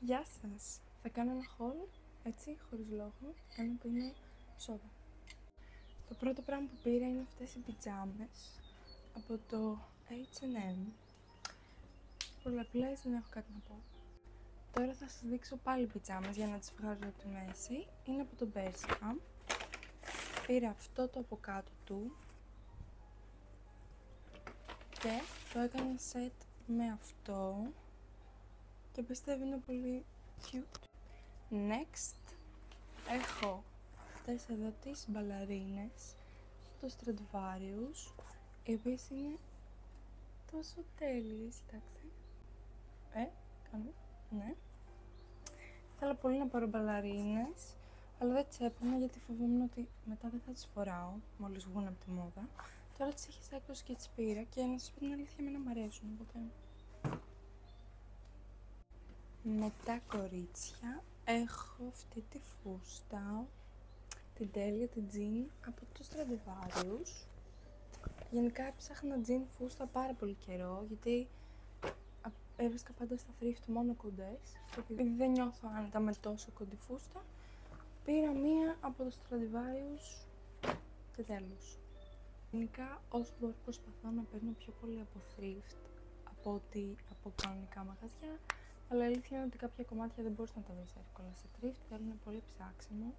Γεια σας! Θα κάνω ένα haul, έτσι, χωρίς λόγο, ένα που είναι σόδα. Το πρώτο πράγμα που πήρα είναι αυτές οι πιτζάμες από το H&M. Πολλαπλές, δεν έχω κάτι να πω. Τώρα θα σας δείξω πάλι πιτζάμες για να τις βγάζω από τη μέση. Είναι από το Bershka. Πήρα αυτό το από κάτω του και το έκανα set με αυτό και πιστεύω είναι πολύ cute. Next, έχω αυτές εδώ τις μπαλαρίνες, το Stradivarius, οι οποίες είναι τόσο τέλειες, κοιτάξτε. Κάνω, ναι. Θέλω πολύ να πάρω μπαλαρίνες, αλλά δεν τις έπαιρνα γιατί φοβόμουν ότι μετά δεν θα τις φοράω, μόλις βγουν από τη μόδα. Τώρα τις έχει έκδοση και τις πήρα και να σας πω την αλήθεια, εμένα μου αρέσουν, οπότε. Μετά, κορίτσια, έχω αυτή τη φούστα, την τέλεια, την jean από το Stradivarius. Γενικά έψαχνα jean φούστα πάρα πολύ καιρό, γιατί έβρισκα πάντα στα thrift μόνο κοντές και επειδή δεν νιώθω άνετα με τόσο κοντή φούστα, πήρα μία από το Stradivarius και τέλος. Γενικά, όσο μπορώ προσπαθώ να παίρνω πιο πολύ από thrift από ότι από κανονικά μαγαζιά, αλλά η αλήθεια είναι ότι κάποια κομμάτια δεν μπορείς να τα βρεις εύκολα σε thrift, θέλουν πολύ ψάξιμο.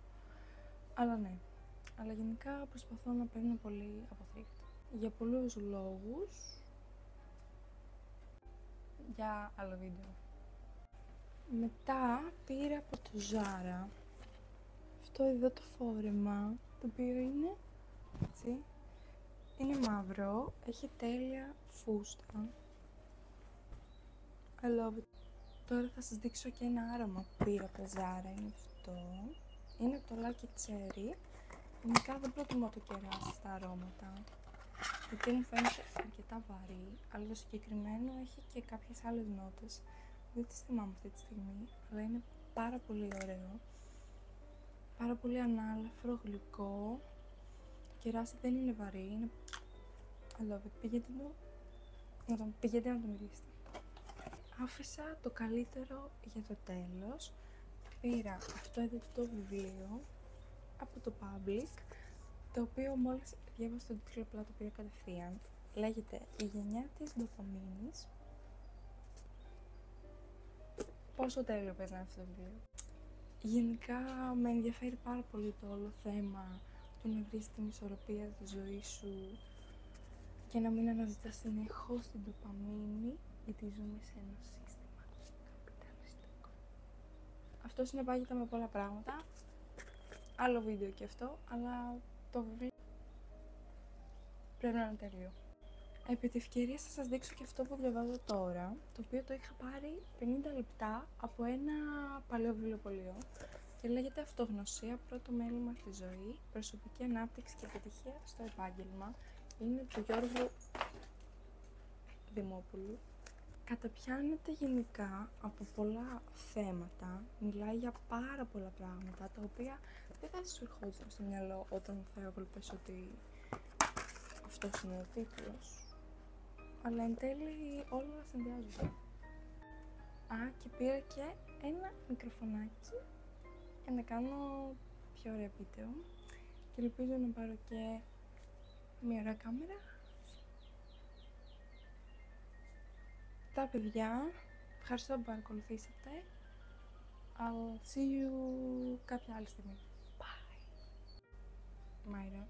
Αλλά ναι, αλλά γενικά προσπαθώ να παίρνω πολύ από thrift. Για πολλούς λόγους, για άλλο βίντεο. Μετά πήρα από το Zara αυτό εδώ το φόρεμα, το οποίο είναι έτσι, είναι μαύρο, έχει τέλεια φούστα. I love it. Τώρα θα σας δείξω και ένα άρωμα που πήρα από το Zara, είναι αυτό. Είναι το Lucky Cherry. Γενικά δεν προτιμώ το κεράσι στα αρώματα, γιατί μου φαίνεται αρκετά βαρύ, αλλά το συγκεκριμένο έχει και κάποιες άλλες νότες. Δεν τις θυμάμαι αυτή τη στιγμή, αλλά είναι πάρα πολύ ωραίο. Πάρα πολύ ανάλαφρο, γλυκό. Το κεράσι δεν είναι βαρύ, είναι. I love it. Πηγαίνετε να το μιλήσετε. Άφησα το καλύτερο για το τέλος. Πήρα αυτό εδώ το βιβλίο από το Public, το οποίο μόλις διάβασα τον τίτλο, απλά το πήρα κατευθείαν. Λέγεται «Η γενιά της ντοπαμίνης». Πόσο τέλειο παίζει να είναι αυτό το βιβλίο. Γενικά με ενδιαφέρει πάρα πολύ το όλο θέμα του να βρεις την ισορροπία στη ζωή σου και να μην αναζητάς συνεχώς την ντοπαμίνη, γιατί ζούμε σε ένα σύστημα καπιταλιστικό. Αυτό συνεπάγεται με πολλά πράγματα. Άλλο βίντεο και αυτό, αλλά το βιβλίο πρέπει να είναι τέλειο. Επί τη ευκαιρία θα σας δείξω και αυτό που διαβάζω τώρα, το οποίο το είχα πάρει 50 λεπτά από ένα παλαιό βιβλιοπωλείο και λέγεται «Αυτογνωσία, πρώτο μέλημα στη ζωή, προσωπική ανάπτυξη και επιτυχία στο επάγγελμα». Είναι του Γιώργου Δημόπουλου. Καταπιάνεται γενικά από πολλά θέματα, μιλάει για πάρα πολλά πράγματα, τα οποία δεν θα σου ερχόντουσαν στο μυαλό όταν θα έβλεπες ότι αυτός είναι ο τίτλος. Αλλά εν τέλει όλα συνδυάζονται. Και πήρα και ένα μικροφωνάκι για να κάνω πιο ωραία βίντεο και ελπίζω να πάρω και μια ωραία κάμερα. Τα παιδιά, ευχαριστώ που παρακολουθήσατε. I'll see you κάποια άλλη στιγμή. Bye. Μάιρα.